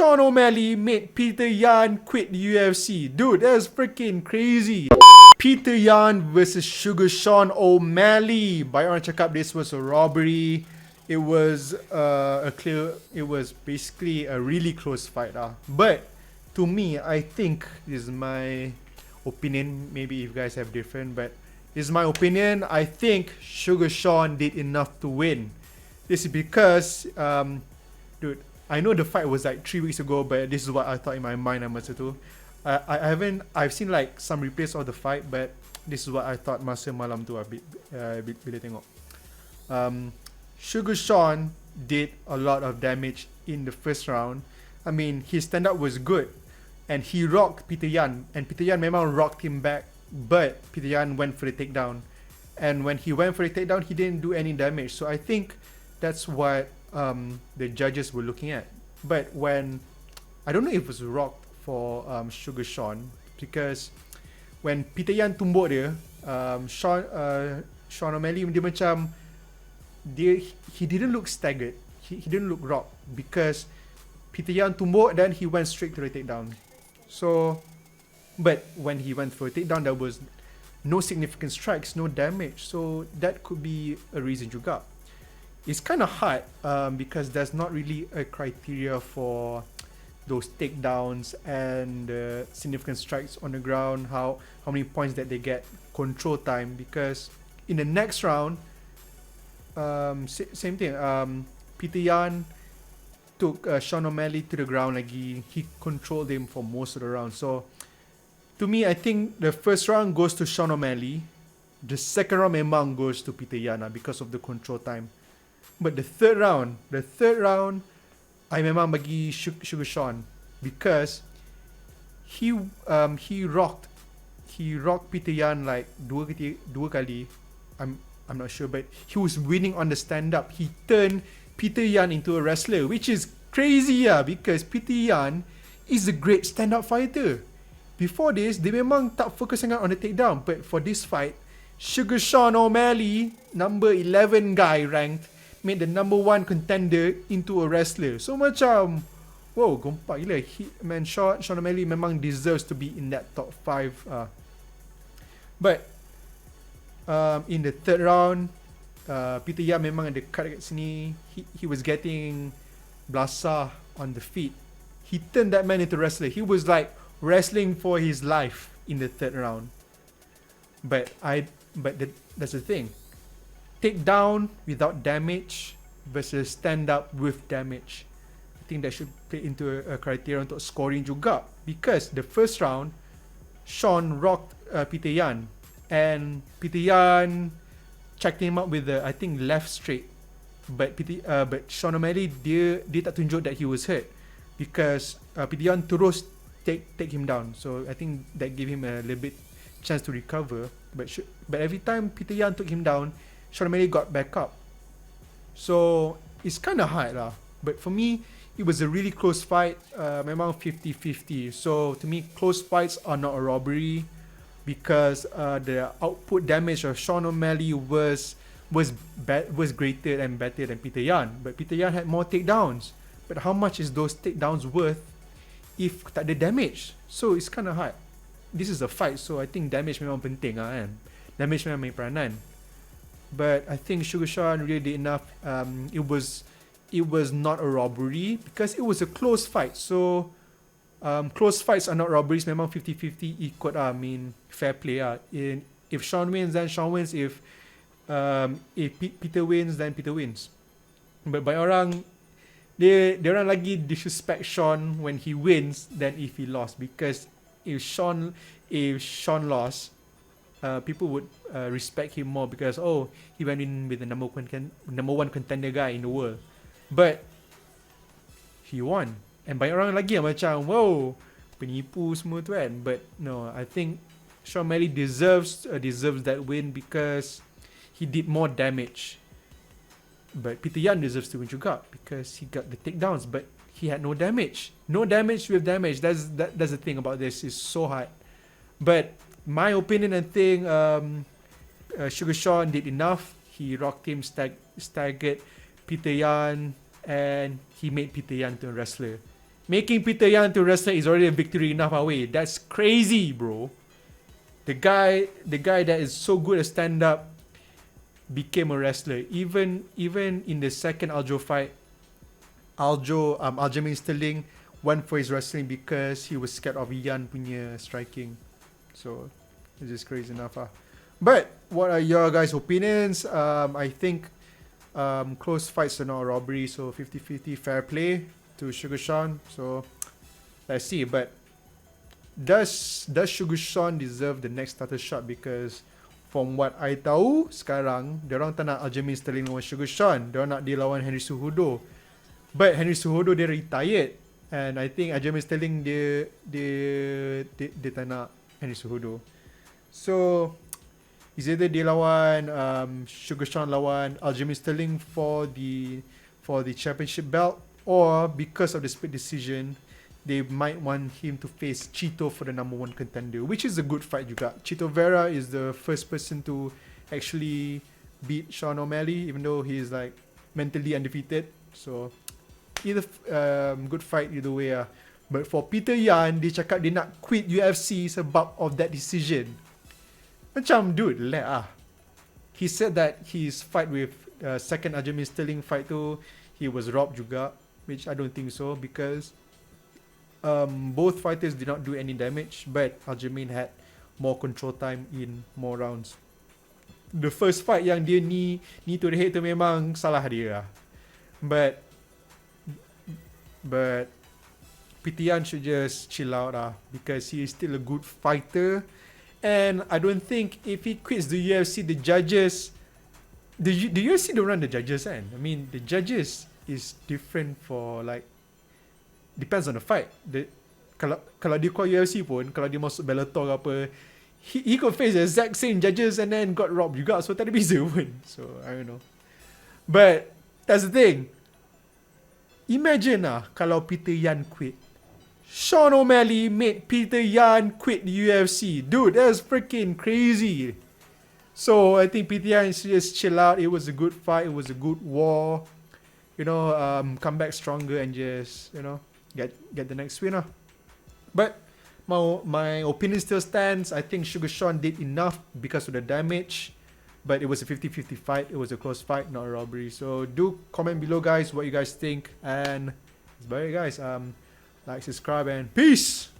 Sean O'Malley made Peter Yan quit the UFC. Dude, that's freaking crazy. Peter Yan versus Sugar Sean O'Malley. By orang cakap this was a robbery. It was it was basically a really close fight. But to me, I think this is my opinion. Maybe you guys have different, but this is my opinion. I think Sugar Sean did enough to win. This is because, dude, I know the fight was like 3 weeks ago, but this is what I thought in my mind. I've seen like some replays of the fight, but this is what I thought masa malam tu bila tengok. Sugar Sean did a lot of damage in the first round. I mean, his stand-up was good, and he rocked Peter Yan, and Peter Yan memang rocked him back, but Peter Yan went for the takedown, and when he went for the takedown, he didn't do any damage. So I think that's what the judges were looking at. But when, I don't know if it was rocked for Sugar Sean, because when Peter Yan tumbuk dia, Sean O'Malley dia macam he didn't look staggered, he didn't look rocked, because Peter Yan tumbuk, then he went straight to the takedown. So, but when he went for a takedown, there was no significant strikes, no damage. So that could be a reason juga. It's kind of hard because there's not really a criteria for those takedowns and significant strikes on the ground, how many points that they get, control time, because in the next round, same thing, Peter Yan took Sean O'Malley to the ground lagi. He controlled him for most of the round. So to me, I think the first round goes to Sean O'Malley. The second round memang goes to Peter Yan because of the control time. But the third round, I memang bagi Sugar Sean, because he rocked Peter Yan like dua kali. I'm not sure, but he was winning on the stand-up. He turned Peter Yan into a wrestler, which is crazy because Peter Yan is a great stand-up fighter. Before this, dia memang tak fokus sangat on the takedown, but for this fight, Sugar Sean O'Malley, number 11 guy ranked, made the number 1 contender into a wrestler. So macam, wow, gompak gila. Sean O'Malley memang deserves to be in that top 5. But in the third round, Peter Yan memang ada cut kat sini. He was getting blasah on the feet. He turned that man into a wrestler. He was like wrestling for his life in the third round. But that's the thing. Takedown without damage versus stand up with damage. I think that should play into a criteria untuk scoring juga, because the first round Sean rocked Peter Yan, and Peter Yan checked him up with the, I think, left straight, but Sean O'Malley dia tak tunjuk that he was hurt, because Peter Yan terus take him down. So I think that gave him a little bit chance to recover, but every time Peter Yan took him down, Sean O'Malley got back up. So it's kind of hard lah. But for me, it was a really close fight. Memang 50-50. So to me, close fights are not a robbery, because the output damage of Sean O'Malley was greater and better than Peter Yan. But Peter Yan had more takedowns. But how much is those takedowns worth if tak ada damage? So it's kind of hard. This is a fight, so I think damage memang penting kan. Damage memang main peranan. But I think Sugar Sean really did enough. It was not a robbery because it was a close fight. So close fights are not robberies. Memang 50-50 ikut I mean fair play if Sean wins, then Sean wins. If Peter wins, then Peter wins. But by orang dia orang lagi disrespect Sean when he wins than if he lost, because if Sean lost, people would respect him more, because he went in with the number one contender guy in the world, but he won. And banyak orang lagi yang macam wow, penipu semua tu kan. But no, I think Sean O'Malley deserves that win because he did more damage. But Peter Yan deserves to win juga because he got the takedowns, but he had no damage. No damage with damage. That's the thing about this. It's so hard. But my opinion, I think Sugar Sean did enough. He rocked him, staggered Peter Yan, and he made Peter Yan to a wrestler. Making Peter Yan to wrestler is already a victory enough away. That's crazy, bro. The guy that is so good at stand up became a wrestler. Even in the second Aljo fight, Aljamain Sterling went for his wrestling because he was scared of Yan punya striking. So it's just crazy enough. But what are your guys' opinions? I think close fights are not a robbery, so 50-50 fair play to Sugar Sean. So let's see. But does Sugar Sean deserve the next title shot? Because from what I tahu sekarang, diorang tak nak Aljamain Sterling lawan Sugar Sean. Diorang nak dia lawan Henry Cejudo. But Henry Cejudo dia retired, and I think Aljamain Sterling dia tak nak Henry Cejudo. So is either dia lawan Sugar Sean lawan Aljamain Sterling for the championship belt, or because of the split decision, they might want him to face Chito for the number 1 contender, which is a good fight juga. Chito Vera is the first person to actually beat Sean O'Malley, even though he is like mentally undefeated. So either good fight either way. But for Peter Yan, dia cakap dia nak quit UFC sebab of that decision. Macam dude, he said that his fight with second Aljamain Sterling fight tu, he was robbed juga, which I don't think so, because both fighters did not do any damage, but Aljamain had more control time in more rounds. The first fight yang dia knee to the head tu memang salah dia lah. But Peter Yan should just chill out because he is still a good fighter. And I don't think if he quits the UFC, the judges, the UFC don't run the judges, kan? I mean, the judges is different for like, depends on the fight. Kalau dia call UFC pun, kalau dia masuk Bellator ke apa, he could face the exact same judges and then got robbed juga. So tak ada beza pun. So I don't know. But that's the thing. Imagine kalau Peter Yan quit. Sean O'Malley made Peter Yan quit the UFC. Dude, that's freaking crazy. So I think Peter Yan should just chill out. It was a good fight. It was a good war. You know, come back stronger and just, you know, get the next winner. But my opinion still stands. I think Sugar Sean did enough because of the damage. But it was a 50-50 fight. It was a close fight, not a robbery. So do comment below, guys, what you guys think. And that's about it, guys. Like, subscribe, and peace!